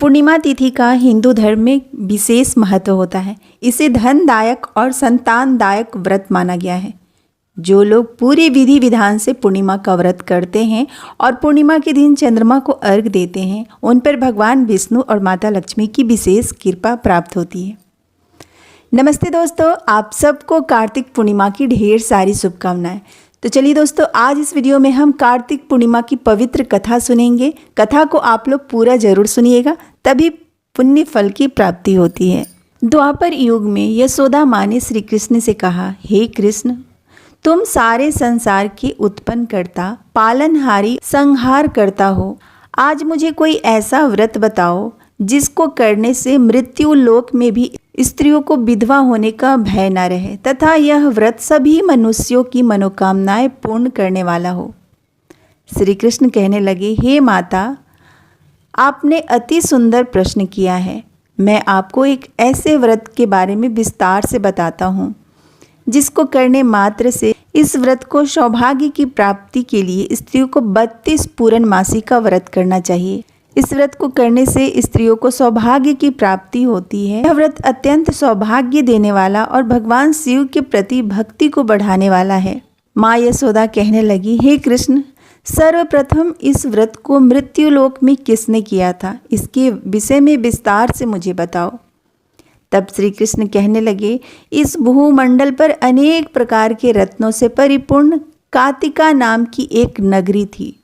पूर्णिमा तिथि का हिंदू धर्म में विशेष महत्व होता है। इसे धनदायक और संतानदायक व्रत माना गया है। जो लोग पूरी विधि विधान से पूर्णिमा का व्रत करते हैं और पूर्णिमा के दिन चंद्रमा को अर्घ देते हैं, उन पर भगवान विष्णु और माता लक्ष्मी की विशेष कृपा प्राप्त होती है। नमस्ते दोस्तों, आप सबको कार्तिक पूर्णिमा की ढेर सारी शुभकामनाएं। तो चलिए दोस्तों, आज इस वीडियो में हम कार्तिक पूर्णिमा की पवित्र कथा सुनेंगे। कथा को आप लोग पूरा जरूर सुनिएगा, तभी पुण्य फल की प्राप्ति होती है। द्वापर युग में यशोदा माँ ने श्री कृष्ण से कहा, हे कृष्ण, तुम सारे संसार के उत्पन्न करता, पालनहारी, संहार करता हो। आज मुझे कोई ऐसा व्रत बताओ जिसको करने से मृत्यु लोक में भी स्त्रियों को विधवा होने का भय न रहे तथा यह व्रत सभी मनुष्यों की मनोकामनाएं पूर्ण करने वाला हो। श्री कृष्ण कहने लगे, हे माता, आपने अति सुंदर प्रश्न किया है। मैं आपको एक ऐसे व्रत के बारे में विस्तार से बताता हूँ जिसको करने मात्र से इस व्रत को सौभाग्य की प्राप्ति के लिए स्त्रियों को 32 पूर्णमासी का व्रत करना चाहिए। इस व्रत को करने से स्त्रियों को सौभाग्य की प्राप्ति होती है। यह व्रत अत्यंत सौभाग्य देने वाला और भगवान शिव के प्रति भक्ति को बढ़ाने वाला है। माँ यशोदा कहने लगी, हे कृष्ण, सर्वप्रथम इस व्रत को मृत्युलोक में किसने किया था, इसके विषय में विस्तार से मुझे बताओ। तब श्री कृष्ण कहने लगे, इस भूमंडल पर अनेक प्रकार के रत्नों से परिपूर्ण कातिका नाम की एक नगरी थी।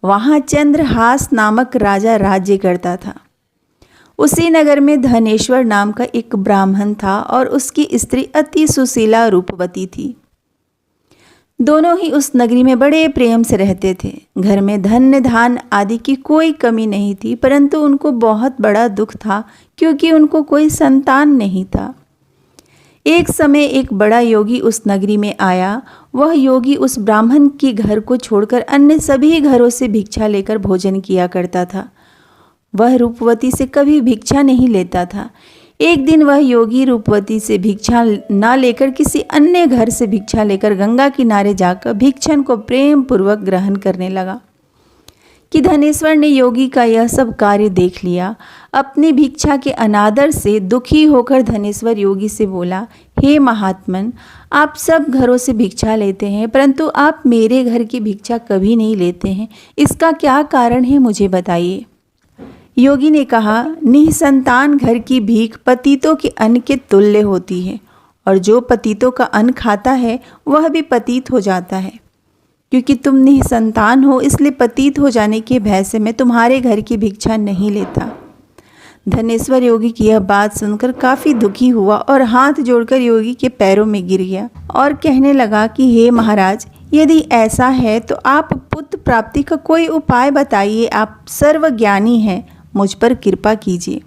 वहाँ चंद्रहास नामक राजा राज्य करता था। उसी नगर में धनेश्वर नाम का एक ब्राह्मण था और उसकी स्त्री अति सुशीला रूपवती थी। दोनों ही उस नगरी में बड़े प्रेम से रहते थे। घर में धन्य धान आदि की कोई कमी नहीं थी, परंतु उनको बहुत बड़ा दुख था क्योंकि उनको कोई संतान नहीं था। एक समय एक बड़ा योगी उस नगरी में आया। वह योगी उस ब्राह्मण के घर को छोड़कर अन्य सभी घरों से भिक्षा लेकर भोजन किया करता था। वह रूपवती से कभी भिक्षा नहीं लेता था। एक दिन वह योगी रूपवती से भिक्षा न लेकर किसी अन्य घर से भिक्षा लेकर गंगा किनारे जाकर भिक्षण को प्रेम पूर्वक ग्रहण करने लगा कि धनेश्वर ने योगी का यह सब कार्य देख लिया। अपनी भिक्षा के अनादर से दुखी होकर धनेश्वर योगी से बोला, हे महात्मन, आप सब घरों से भिक्षा लेते हैं परंतु आप मेरे घर की भिक्षा कभी नहीं लेते हैं। इसका क्या कारण है, मुझे बताइए। योगी ने कहा, निसंतान घर की भीख पतितों के अन्न के तुल्य होती है और जो पतितों का अन्न खाता है वह भी पतित हो जाता है। क्योंकि तुम निसंतान हो, इसलिए पतित हो जाने के भय से मैं तुम्हारे घर की भिक्षा नहीं लेता। धनेश्वर योगी की यह बात सुनकर काफ़ी दुखी हुआ और हाथ जोड़कर योगी के पैरों में गिर गया और कहने लगा कि हे महाराज, यदि ऐसा है तो आप पुत्र प्राप्ति का कोई उपाय बताइए। आप सर्वज्ञानी हैं, मुझ पर कृपा कीजिए।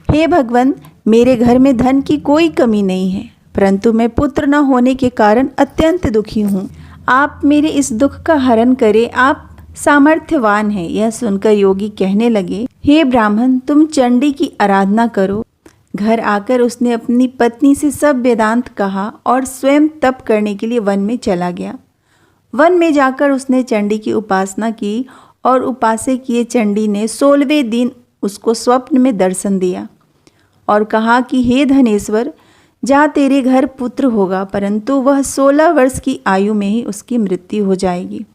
हे भगवान, मेरे घर में धन की कोई कमी नहीं है, परंतु मैं पुत्र न होने के कारण अत्यंत दुखी हूँ। आप मेरे इस दुख का हरण करें, आप सामर्थ्यवान हैं। यह सुनकर योगी कहने लगे, हे ब्राह्मण, तुम चंडी की आराधना करो। घर आकर उसने अपनी पत्नी से सब वेदांत कहा और स्वयं तप करने के लिए वन में चला गया। वन में जाकर उसने चंडी की उपासना की और उपास्य किए चंडी ने 16वें दिन उसको स्वप्न में दर्शन दिया और कहा कि हे धनेश्वर, जा तेरे घर पुत्र होगा, परंतु वह 16 वर्ष की आयु में ही उसकी मृत्यु हो जाएगी।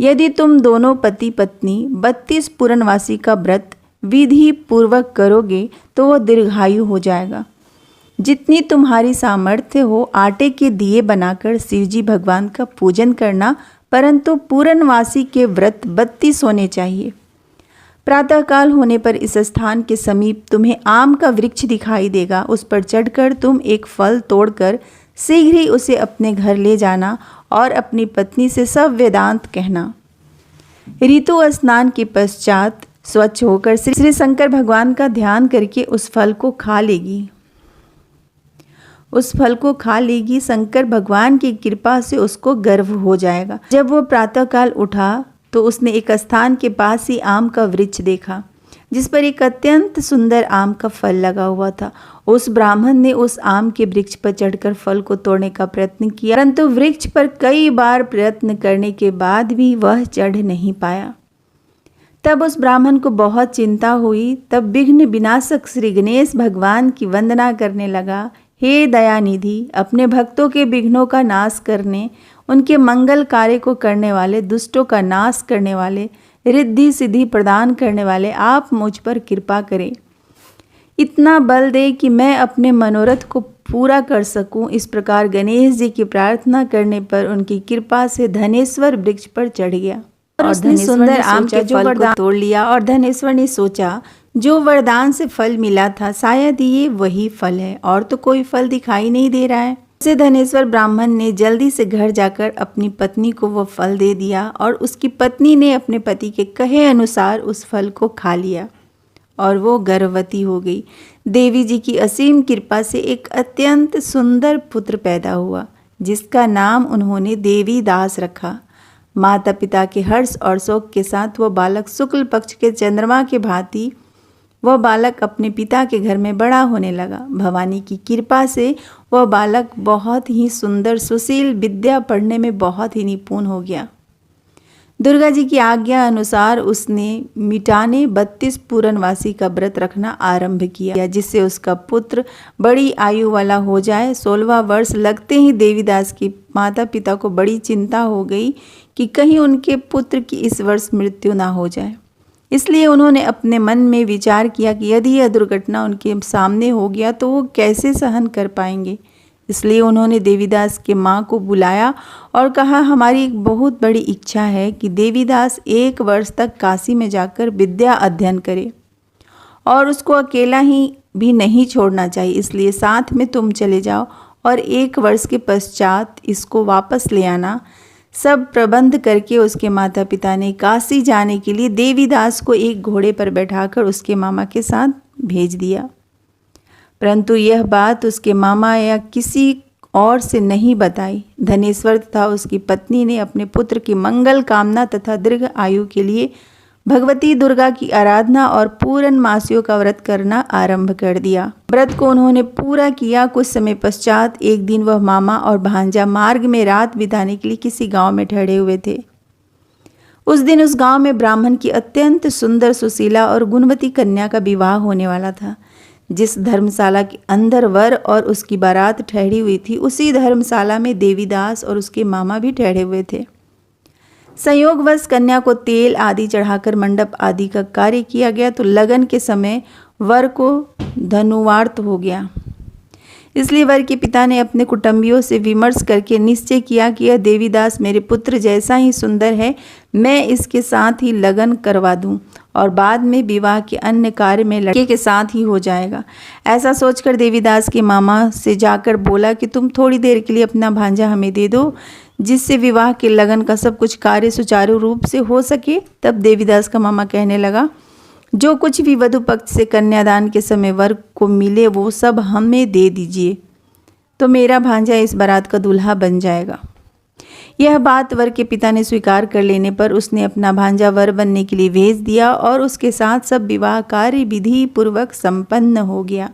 यदि तुम दोनों पति पत्नी 32 पूर्णमासी का व्रत विधि पूर्वक करोगे तो वह दीर्घायु हो जाएगा। जितनी तुम्हारी सामर्थ्य हो, आटे के दिए बनाकर शिवजी भगवान का पूजन करना, परंतु पूर्णमासी के व्रत 32 होने चाहिए। प्रातःकाल होने पर इस स्थान के समीप तुम्हें आम का वृक्ष दिखाई देगा। उस पर चढ़कर तुम एक फल तोड़कर शीघ्र ही उसे अपने घर ले जाना और अपनी पत्नी से सब वेदांत कहना। ऋतु स्नान के पश्चात स्वच्छ होकर श्री शंकर भगवान का ध्यान करके उस फल को खा लेगी। शंकर भगवान की कृपा से उसको गर्भ हो जाएगा। जब वो प्रातःकाल उठा तो उसने एक स्थान के पास ही आम का वृक्ष देखा जिस पर एक अत्यंत सुंदर आम का फल लगा हुआ था। उस ब्राह्मण ने उस आम के वृक्ष पर चढ़कर फल को तोड़ने का प्रयत्न किया, परंतु वृक्ष पर कई बार प्रयत्न करने के बाद भी वह चढ़ नहीं पाया। तब उस ब्राह्मण को बहुत चिंता हुई। तब विघ्न विनाशक श्री गणेश भगवान की वंदना करने लगा। हे दयानिधि, अपने भक्तों के विघ्नों का नाश करने, उनके मंगल कार्य को करने वाले, दुष्टों का नाश करने वाले, रिद्धि सिद्धि प्रदान करने वाले, आप मुझ पर कृपा करें। इतना बल दे कि मैं अपने मनोरथ को पूरा कर सकूं। इस प्रकार गणेश जी की प्रार्थना करने पर उनकी कृपा से धनेश्वर वृक्ष पर चढ़ गया और उसने सुंदर आम के फल को तोड़ लिया। और धनेश्वर ने सोचा, जो वरदान से फल मिला था शायद ये वही फल है, और तो कोई फल दिखाई नहीं दे रहा है। उसे धनेश्वर ब्राह्मण ने जल्दी से घर जाकर अपनी पत्नी को वो फल दे दिया और उसकी पत्नी ने अपने पति के कहे अनुसार उस फल को खा लिया और वो गर्भवती हो गई। देवी जी की असीम कृपा से एक अत्यंत सुंदर पुत्र पैदा हुआ, जिसका नाम उन्होंने देवी दास रखा। माता पिता के हर्ष और शोक के साथ वह बालक शुक्ल पक्ष के चंद्रमा के भांति वह बालक अपने पिता के घर में बड़ा होने लगा। भवानी की कृपा से वह बालक बहुत ही सुंदर, सुशील, विद्या पढ़ने में बहुत ही निपुण हो गया। दुर्गा जी की आज्ञा अनुसार उसने मिटाने 32 पूर्णवासी का व्रत रखना आरंभ किया, जिससे उसका पुत्र बड़ी आयु वाला हो जाए। 16वां वर्ष लगते ही देवीदास की माता पिता को बड़ी चिंता हो गई कि कहीं उनके पुत्र की इस वर्ष मृत्यु ना हो जाए। इसलिए उन्होंने अपने मन में विचार किया कि यदि यह दुर्घटना उनके सामने हो गया तो वो कैसे सहन कर पाएंगे। इसलिए उन्होंने देवीदास के माँ को बुलाया और कहा, हमारी एक बहुत बड़ी इच्छा है कि देवीदास 1 वर्ष तक काशी में जाकर विद्या अध्ययन करे और उसको अकेला ही भी नहीं छोड़ना चाहिए। इसलिए साथ में तुम चले जाओ और 1 वर्ष के पश्चात इसको वापस ले आना। सब प्रबंध करके उसके माता पिता ने काशी जाने के लिए देवीदास को एक घोड़े पर बैठाकर उसके मामा के साथ भेज दिया। परंतु यह बात उसके मामा या किसी और से नहीं बताई। धनेश्वर तथा उसकी पत्नी ने अपने पुत्र की मंगल कामना तथा दीर्घ आयु के लिए भगवती दुर्गा की आराधना और पूर्णमासियों का व्रत करना आरंभ कर दिया। व्रत को उन्होंने पूरा किया। कुछ समय पश्चात एक दिन वह मामा और भांजा मार्ग में रात बिताने के लिए किसी गांव में ठहरे हुए थे। उस दिन उस गांव में ब्राह्मण की अत्यंत सुंदर, सुशीला और गुणवती कन्या का विवाह होने वाला था। जिस धर्मशाला के अंदर वर और उसकी बारात ठहरी हुई थी, उसी धर्मशाला में देवीदास और उसके मामा भी ठहरे हुए थे। संयोगवश कन्या को तेल आदि चढ़ाकर मंडप आदि का कार्य किया गया तो लगन के समय वर को धनुवार्त हो गया। इसलिए वर के पिता ने अपने कुटुंबियों से विमर्श करके निश्चय किया कि यह देवीदास मेरे पुत्र जैसा ही सुंदर है, मैं इसके साथ ही लगन करवा दूं और बाद में विवाह के अन्य कार्य में लड़के के साथ ही हो जाएगा। ऐसा सोचकर देवीदास के मामा से जाकर बोला कि तुम थोड़ी देर के लिए अपना भांजा हमें दे दो, जिससे विवाह के लगन का सब कुछ कार्य सुचारू रूप से हो सके। तब देवीदास का मामा कहने लगा, जो कुछ भी वधु पक्ष से कन्यादान के समय वर को मिले वो सब हमें दे दीजिए, तो मेरा भांजा इस बारात का दूल्हा बन जाएगा। यह बात वर के पिता ने स्वीकार कर लेने पर उसने अपना भांजा वर बनने के लिए भेज दिया और उसके साथ सब विवाह कार्य विधि पूर्वक संपन्न हो गया।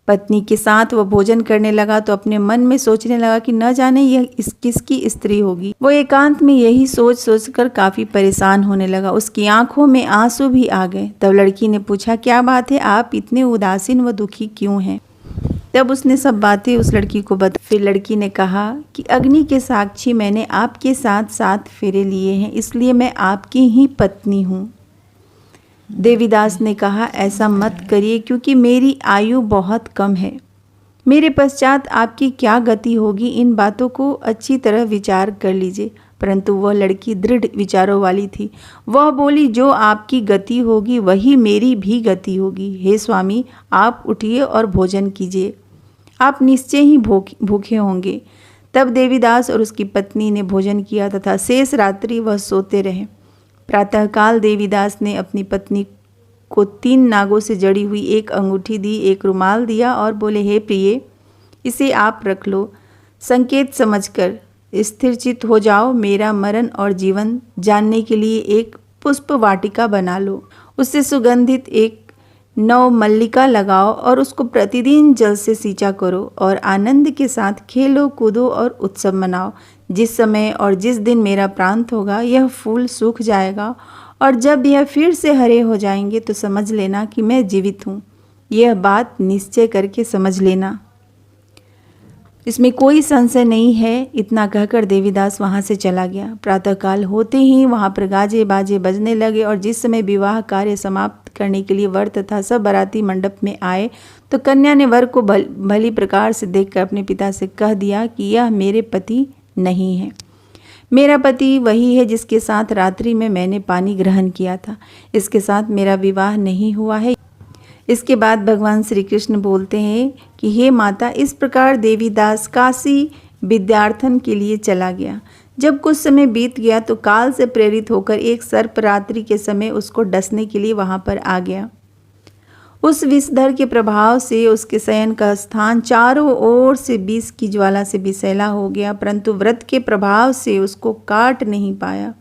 पत्नी के साथ वह भोजन करने लगा तो अपने मन में सोचने लगा कि न जाने यह किसकी स्त्री होगी। वो एकांत में यही सोच सोचकर काफ़ी परेशान होने लगा। उसकी आंखों में आंसू भी आ गए। तब लड़की ने पूछा, क्या बात है, आप इतने उदासीन व दुखी क्यों हैं? तब उसने सब बातें उस लड़की को बताई। फिर लड़की ने कहा कि अग्नि के साक्षी मैंने आपके साथ 7 फेरे लिए हैं, इसलिए मैं आपकी ही पत्नी हूँ। देवीदास ने कहा, ऐसा मत करिए क्योंकि मेरी आयु बहुत कम है। मेरे पश्चात आपकी क्या गति होगी, इन बातों को अच्छी तरह विचार कर लीजिए। परंतु वह लड़की दृढ़ विचारों वाली थी। वह बोली, जो आपकी गति होगी वही मेरी भी गति होगी। हे स्वामी, आप उठिए और भोजन कीजिए, आप निश्चय ही भूखे होंगे। तब देवीदास और उसकी पत्नी ने भोजन किया तथा शेष रात्रि वह सोते रहे। प्रातःकाल देवीदास ने अपनी पत्नी को 3 नागों से जड़ी हुई एक अंगूठी दी, एक रुमाल दिया और बोले, हे प्रिय, इसे आप रख लो। संकेत समझकर स्थिरचित हो जाओ। मेरा मरण और जीवन जानने के लिए एक पुष्प वाटिका बना लो। उससे सुगंधित एक नव मल्लिका लगाओ और उसको प्रतिदिन जल से सींचा करो और आनंद के साथ खेलो, कूदो और उत्सव मनाओ। जिस समय और जिस दिन मेरा प्रांत होगा, यह फूल सूख जाएगा और जब यह फिर से हरे हो जाएंगे तो समझ लेना कि मैं जीवित हूँ। यह बात निश्चय करके समझ लेना, इसमें कोई संशय नहीं है। इतना कहकर देवीदास वहाँ से चला गया। प्रातःकाल होते ही वहाँ पर गाजे बाजे बजने लगे और जिस समय विवाह कार्य समाप्त करने के लिए वर तथा सब बाराती मंडप में आए तो कन्या ने वर को भली प्रकार से देखकर अपने पिता से कह दिया कि यह मेरे पति नहीं है। मेरा पति वही है जिसके साथ रात्रि में मैंने पानी ग्रहण किया था। इसके साथ मेरा विवाह नहीं हुआ है। इसके बाद भगवान श्री कृष्ण बोलते हैं कि हे माता, इस प्रकार देवीदास काशी विद्यार्थन के लिए चला गया। जब कुछ समय बीत गया तो काल से प्रेरित होकर एक सर्प रात्रि के समय उसको डसने के लिए वहाँ पर आ गया। उस विषधर के प्रभाव से उसके शयन का स्थान चारों ओर से विष की ज्वाला से विषैला हो गया, परंतु व्रत के प्रभाव से उसको काट नहीं पाया,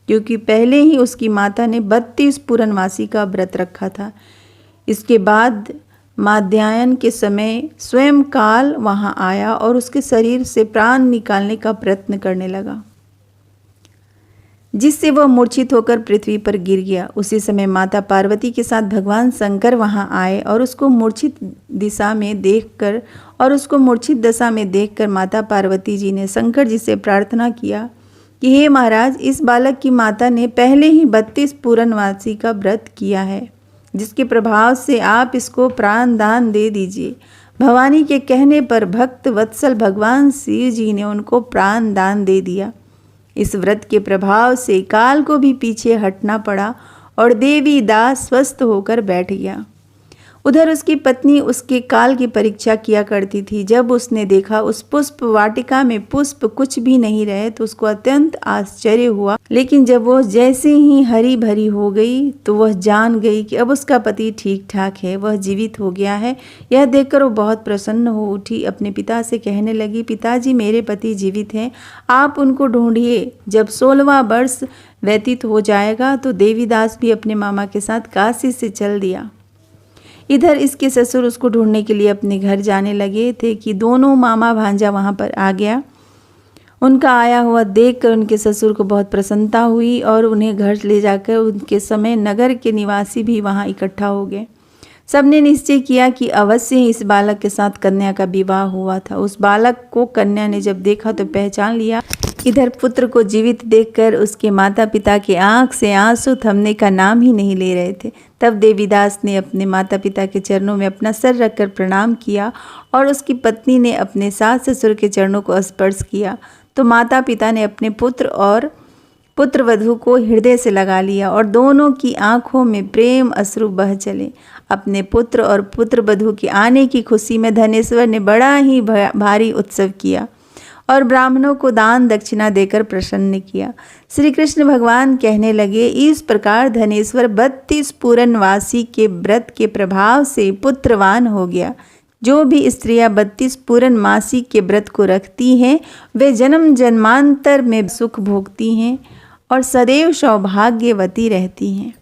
क्योंकि पहले ही उसकी माता ने 32 पूर्णमासी का व्रत रखा था। इसके बाद माध्यायन के समय स्वयं काल वहाँ आया और उसके शरीर से प्राण निकालने का प्रयत्न करने लगा, जिससे वह मूर्छित होकर पृथ्वी पर गिर गया। उसी समय माता पार्वती के साथ भगवान शंकर वहां आए और उसको मूर्छित दशा में देखकर माता पार्वती जी ने शंकर जी से प्रार्थना किया कि हे महाराज, इस बालक की माता ने पहले ही 32 पूर्णमासी का व्रत किया है, जिसके प्रभाव से आप इसको प्राण दान दे दीजिए। भवानी के कहने पर भक्त वत्सल भगवान शिव जी ने उनको प्राण दान दे दिया। इस व्रत के प्रभाव से काल को भी पीछे हटना पड़ा और देवीदास स्वस्थ होकर बैठ गया। उधर उसकी पत्नी उसके काल की परीक्षा किया करती थी। जब उसने देखा उस पुष्प वाटिका में पुष्प कुछ भी नहीं रहे तो उसको अत्यंत आश्चर्य हुआ, लेकिन जब वह जैसे ही हरी भरी हो गई तो वह जान गई कि अब उसका पति ठीक ठाक है, वह जीवित हो गया है। यह देखकर वो बहुत प्रसन्न हो उठी। अपने पिता से कहने लगी, पिताजी, मेरे पति जीवित हैं, आप उनको ढूंढिए। जब 16वां वर्ष व्यतीत हो जाएगा तो देवीदास भी अपने मामा के साथ काशी से चल दिया। इधर इसके ससुर उसको ढूंढने के लिए अपने घर जाने लगे थे कि दोनों मामा भांजा वहाँ पर आ गया। उनका आया हुआ देखकर उनके ससुर को बहुत प्रसन्नता हुई और उन्हें घर ले जाकर उनके समय नगर के निवासी भी वहाँ इकट्ठा हो गए। सबने निश्चय किया कि अवश्य ही इस बालक के साथ कन्या का विवाह हुआ था। उस बालक को कन्या ने जब देखा तो पहचान लिया। इधर पुत्र को जीवित देखकर उसके माता पिता के आंख से आंसू थमने का नाम ही नहीं ले रहे थे। तब देवीदास ने अपने माता पिता के चरणों में अपना सर रखकर प्रणाम किया और उसकी पत्नी ने अपने सास ससुर के चरणों को स्पर्श किया तो माता पिता ने अपने पुत्र और पुत्रवधू को हृदय से लगा लिया और दोनों की आंखों में प्रेम अश्रु बह चले। अपने पुत्र और पुत्रवधू के आने की खुशी में धनेश्वर ने बड़ा ही भारी उत्सव किया और ब्राह्मणों को दान दक्षिणा देकर प्रसन्न किया। श्री कृष्ण भगवान कहने लगे, इस प्रकार धनेश्वर 32 पूर्णवासी के व्रत के प्रभाव से पुत्रवान हो गया। जो भी स्त्रियां 32 पूर्णमासी के व्रत को रखती हैं वे जन्म जन्मांतर में सुख भोगती हैं और सदैव सौभाग्यवती रहती हैं।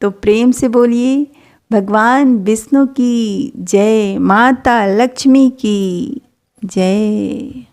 तो प्रेम से बोलिए, भगवान विष्णु की जय, माता लक्ष्मी की जय।